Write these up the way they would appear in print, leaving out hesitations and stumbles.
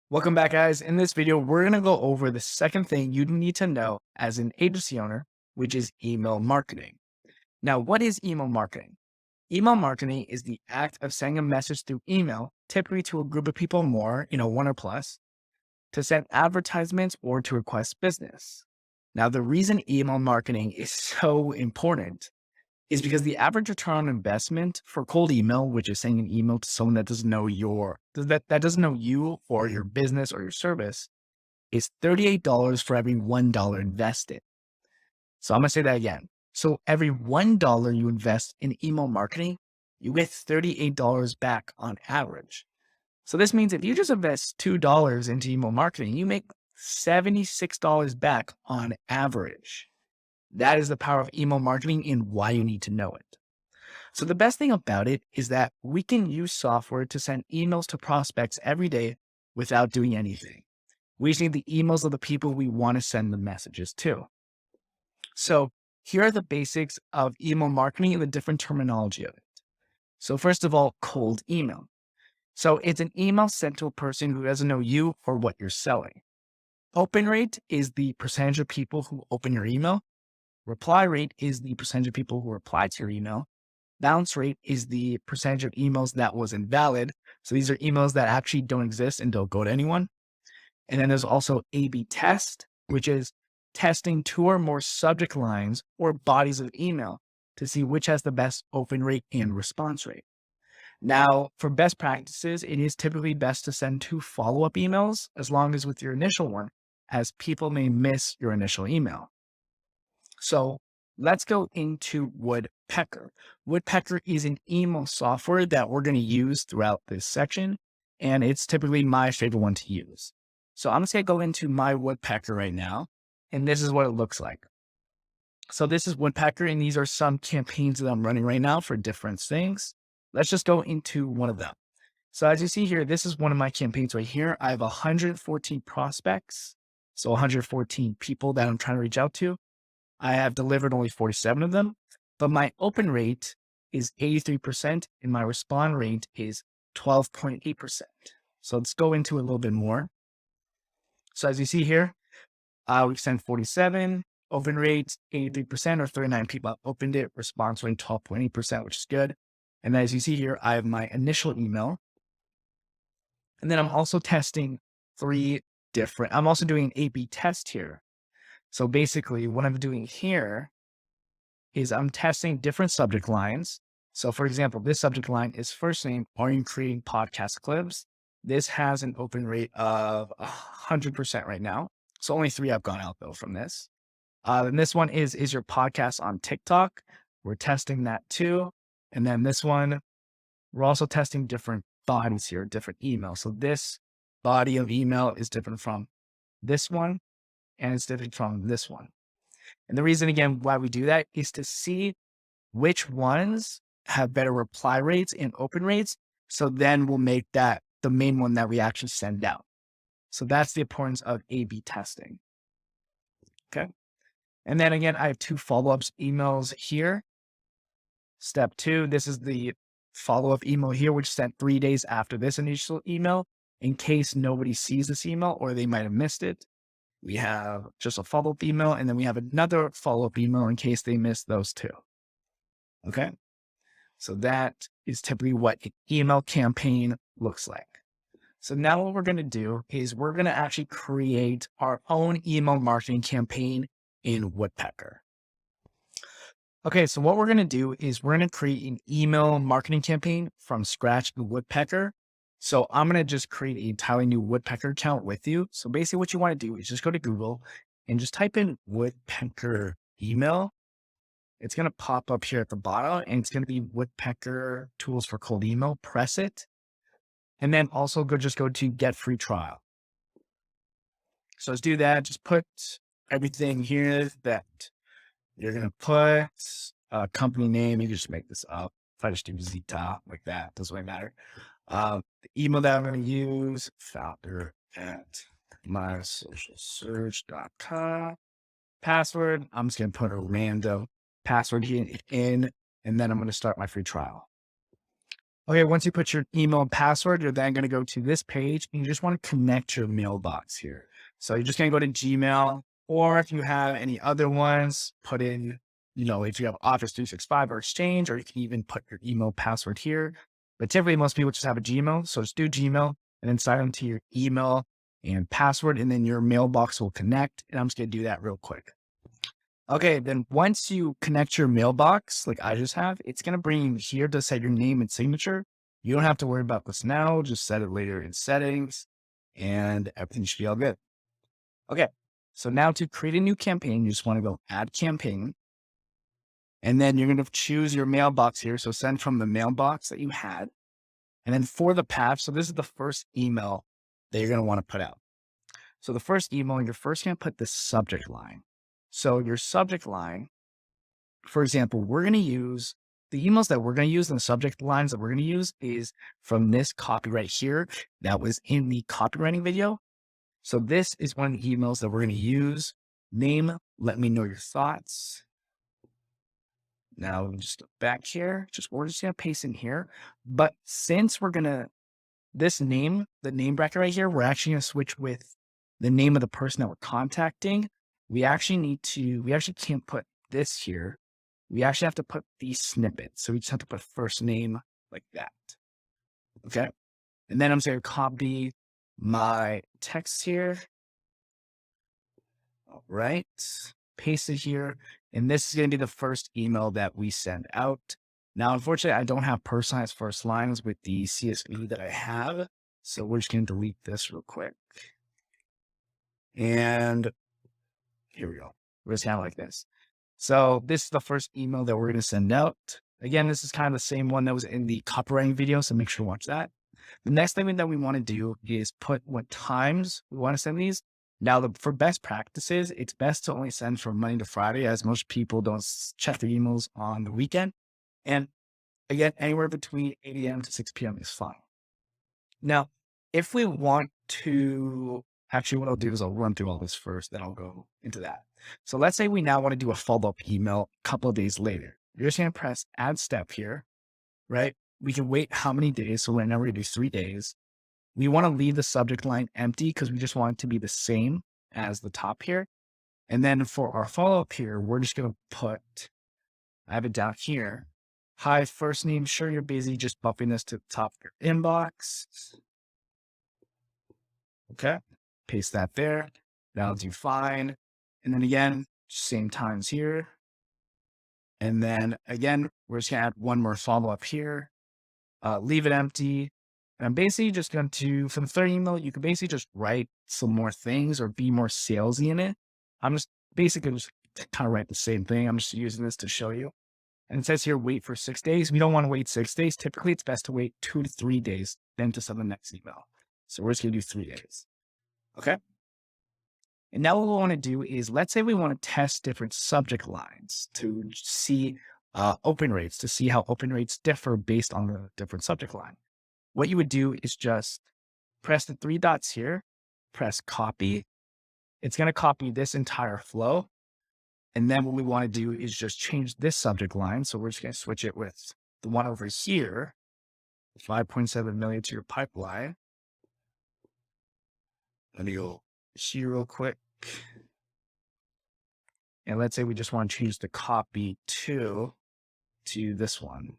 Welcome back, guys. In this video, we're going to go over the second thing you need to know as an agency owner, which is email marketing. Now, what is email marketing? Email marketing is the act of sending a message through email, typically to a group of people more, one or plus, to send advertisements or to request business. Now, the reason email marketing is so important is because the average return on investment for cold email, which is sending an email to someone that doesn't know that doesn't know you or your business or your service, is $38 for every $1 invested. So I'm gonna say that again. So every $1 you invest in email marketing, you get $38 back on average. So this means if you just invest $2 into email marketing, you make $76 back on average. That is the power of email marketing and why you need to know it. So the best thing about it is that we can use software to send emails to prospects every day without doing anything. We just need the emails of the people we want to send the messages to. So here are the basics of email marketing and the different terminology of it. So first of all, cold email. So it's an email sent to a person who doesn't know you or what you're selling. Open rate is the percentage of people who open your email. Reply rate is the percentage of people who reply to your email. Bounce rate is the percentage of emails that was invalid. So these are emails that actually don't exist and don't go to anyone. And then there's also A/B test, which is testing two or more subject lines or bodies of email to see which has the best open rate and response rate. Now, for best practices, it is typically best to send two follow-up emails as long as with your initial one, as people may miss your initial email. So let's go into Woodpecker. Woodpecker is an email software that we're going to use throughout this section, and it's typically my favorite one to use. So I'm just going to go into my Woodpecker right now, and this is what it looks like. So this is Woodpecker, and these are some campaigns that I'm running right now for different things. Let's just go into one of them. So as you see here, this is one of my campaigns right here. I have 114 prospects, so 114 people that I'm trying to reach out to. I have delivered only 47 of them, but my open rate is 83% and my response rate is 12.8%. So let's go into it a little bit more. So as you see here, we've sent 47, open rate 83% or 39 people have opened it, response rate 12.8%, which is good. And as you see here, I have my initial email. And then I'm also testing I'm also doing an A/B test here. So basically what I'm doing here is I'm testing different subject lines. So for example, this subject line is first name, are you creating podcast clips? This has an open rate of 100% right now. So only 3 have gone out though from this. And this one is your podcast on TikTok? We're testing that too. And then this one, we're also testing different bodies here, different emails. So this body of email is different from this one, and it's different from this one. And the reason, again, why we do that is to see which ones have better reply rates and open rates. So then we'll make that the main one that we actually send out. So that's the importance of A/B testing. Okay. And then again, I have 2 follow-ups emails here. Step 2, this is the follow-up email here, which sent 3 days after this initial email in case nobody sees this email or they might have missed it. We have just a follow-up email, and then we have another follow-up email in case they missed those 2. Okay. So that is typically what an email campaign looks like. So now what we're going to do is we're going to actually create our own email marketing campaign in Woodpecker. Okay, so what we're going to do is we're going to create an email marketing campaign from scratch in Woodpecker. So I'm going to just create an entirely new Woodpecker account with you. So basically what you want to do is just go to Google and just type in Woodpecker email. It's going to pop up here at the bottom, and it's going to be Woodpecker tools for cold email. Press it. And then also just go to get free trial. So let's do that. Just put everything here that you're going to put, company name. You can just make this up. If I just do Zeta like that, doesn't really matter. The email that I'm going to use, founder at mysocialsurge.com. Password, I'm just going to put a random password here in, and then I'm going to start my free trial. Okay, once you put your email and password, you're then going to go to this page and you just want to connect your mailbox here. So you're just going to go to Gmail, or if you have any other ones, put in, if you have Office 365 or Exchange, or you can even put your email password here. But typically most people just have a Gmail. So just do Gmail and then sign into your email and password, and then your mailbox will connect. And I'm just going to do that real quick. Okay, then once you connect your mailbox, like I just have, it's going to bring you here to set your name and signature. You don't have to worry about this now. Just set it later in settings and everything should be all good. Okay, so now to create a new campaign, you just want to go add campaign. And then you're going to choose your mailbox here. So send from the mailbox that you had. And then for the path, so this is the first email that you're going to want to put out. So the first email, you're first going to put the subject line. So your subject line, for example, we're going to use the emails that we're going to use and the subject lines that we're going to use is from this copy right here that was in the copywriting video. So this is one of the emails that we're going to use. Name, let me know your thoughts. Now just back here, we're just going to paste in here. But since we're going to, this name, the name bracket right here, we're actually going to switch with the name of the person that we're contacting. We actually can't put this here. We actually have to put these snippets. So we just have to put first name like that. Okay. And then I'm just going to copy my text here. All right. Paste it here. And this is going to be the first email that we send out. Now, unfortunately, I don't have personalized first lines with the CSV that I have. So we're just going to delete this real quick. And here we go. We're just kind of like this. So this is the first email that we're going to send out. Again, this is kind of the same one that was in the copywriting video. So make sure to watch that. The next thing that we want to do is put what times we want to send these. Now, for best practices, it's best to only send from Monday to Friday, as most people don't check their emails on the weekend. And again, anywhere between 8 a.m. to 6 p.m. is fine. Now, if we want to, actually what I'll do is I'll run through all this first, then I'll go into that. So let's say we now want to do a follow-up email a couple of days later. You're just going to press add step here, right? We can wait how many days. So right now we're going to do 3 days. We want to leave the subject line empty because we just want it to be the same as the top here. And then for our follow-up here, we're just going to put, I have it down here. Hi, first name, sure you're busy, just bumping this to the top of your inbox. Okay, paste that there. That'll do fine. And then again, same times here. And then again, we're just gonna add one more follow-up here. Leave it empty. And I'm basically just going to, for the third email, you can basically just write some more things or be more salesy in it. I'm just basically just kind of write the same thing. I'm just using this to show you. And it says here, wait for 6 days. We don't want to wait 6 days. Typically, it's best to wait 2 to 3 days, then to send the next email. So we're just going to do 3 days. Okay. And now what we want to do is, let's say we want to test different subject lines to see open rates, to see how open rates differ based on the different subject line. What you would do is just press the 3 dots here, press copy. It's going to copy this entire flow. And then what we want to do is just change this subject line. So we're just going to switch it with the one over here, 5.7 million to your pipeline. Let me go here real quick. And let's say we just want to change the copy to this one.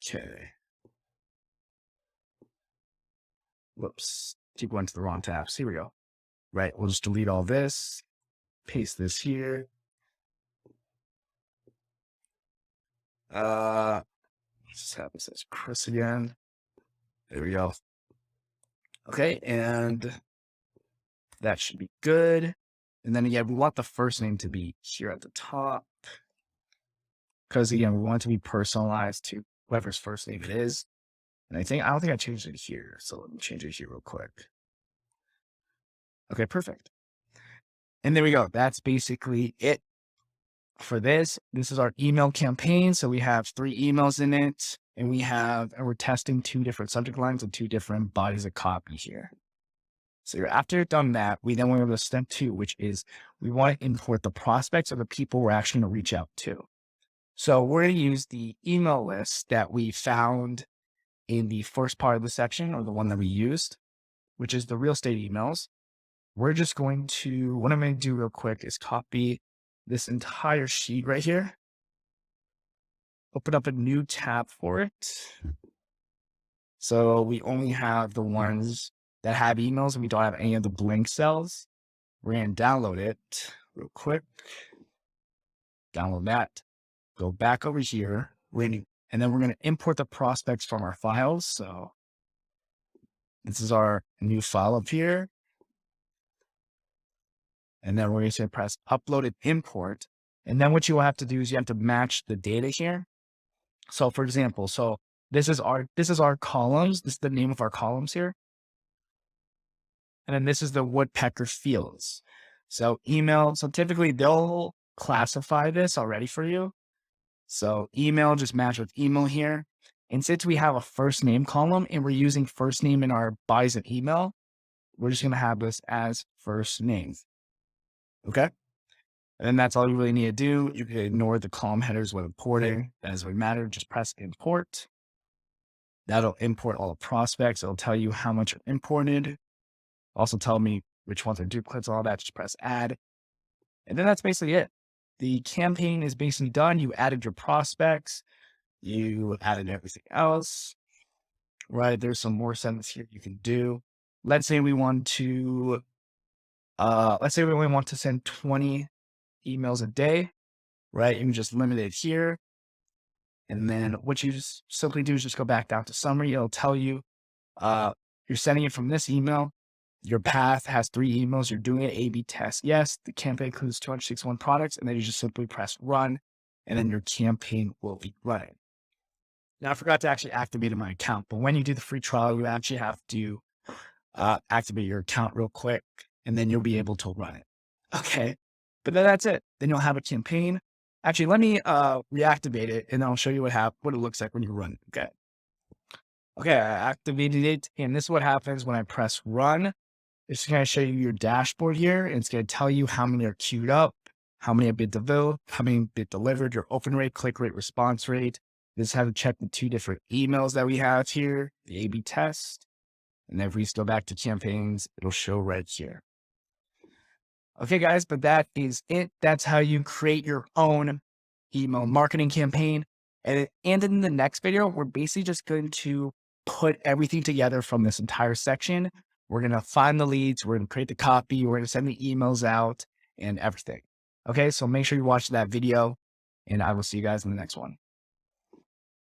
Okay. Whoops. Keep going to the wrong tabs. Here we go. Right. We'll just delete all this. Paste this here. Let's just have this as Chris again. There we go. Okay. And that should be good. And then again, we want the first name to be here at the top. Because again, we want it to be personalized to whoever's first name it is. And I don't think I changed it here. So let me change it here real quick. Okay, perfect. And there we go. That's basically it for this. This is our email campaign. So we have 3 emails in it, and we're testing 2 different subject lines and 2 different bodies of copy here. So after you've done that, we then want to go to step 2, which is we want to import the prospects or the people we're actually going to reach out to. So we're going to use the email list that we found in the first part of the section, or the one that we used, which is the real estate emails. We're just going to, what I'm going to do real quick is copy this entire sheet right here, open up a new tab for it. So we only have the ones that have emails and we don't have any of the blank cells. We're going to download it real quick. Download that. Go back over here. And then we're going to import the prospects from our files. So this is our new file up here. And then we're going to press upload and import. And then what you will have to do is you have to match the data here. So for example, this is our columns. This is the name of our columns here. And then this is the woodpecker fields. So email, so typically they'll classify this already for you. So email, just match with email here. And since we have a first name column and we're using first name in our buys and email, we're just going to have this as first name. Okay. And then that's all you really need to do. You can ignore the column headers when importing. That doesn't really matter. Just press import. That'll import all the prospects. It'll tell you how much are imported. Also tell me which ones are duplicates, all that. Just press add. And then that's basically it. The campaign is basically done. You added your prospects. You added everything else, right? There's some more settings here you can do. Let's say we want to, let's say we only want to send 20 emails a day, right? You can just limit it here. And then what you just simply do is just go back down to summary. It'll tell you, you're sending it from this email. Your path has 3 emails. You're doing an A/B test. Yes, the campaign includes 261 products, and then you just simply press run, and then your campaign will be running. Now, I forgot to actually activate my account, but when you do the free trial, you actually have to activate your account real quick, and then you'll be able to run it. Okay, but then that's it. Then you'll have a campaign. Actually, let me reactivate it, and I'll show you what it looks like when you run it. Okay, I activated it, and this is what happens when I press run. It's going to show you your dashboard here, and it's going to tell you how many are queued up, how many have been developed, how many have been delivered, your open rate, click rate, response rate. This has to check the 2 different emails that we have here, the A/B test. And then if we go back to campaigns, it'll show right here. Okay, guys, but that is it. That's how you create your own email marketing campaign. And in the next video, we're basically just going to put everything together from this entire section. We're going to find the leads. We're going to create the copy. We're going to send the emails out and everything. Okay, so make sure you watch that video, and I will see you guys in the next one.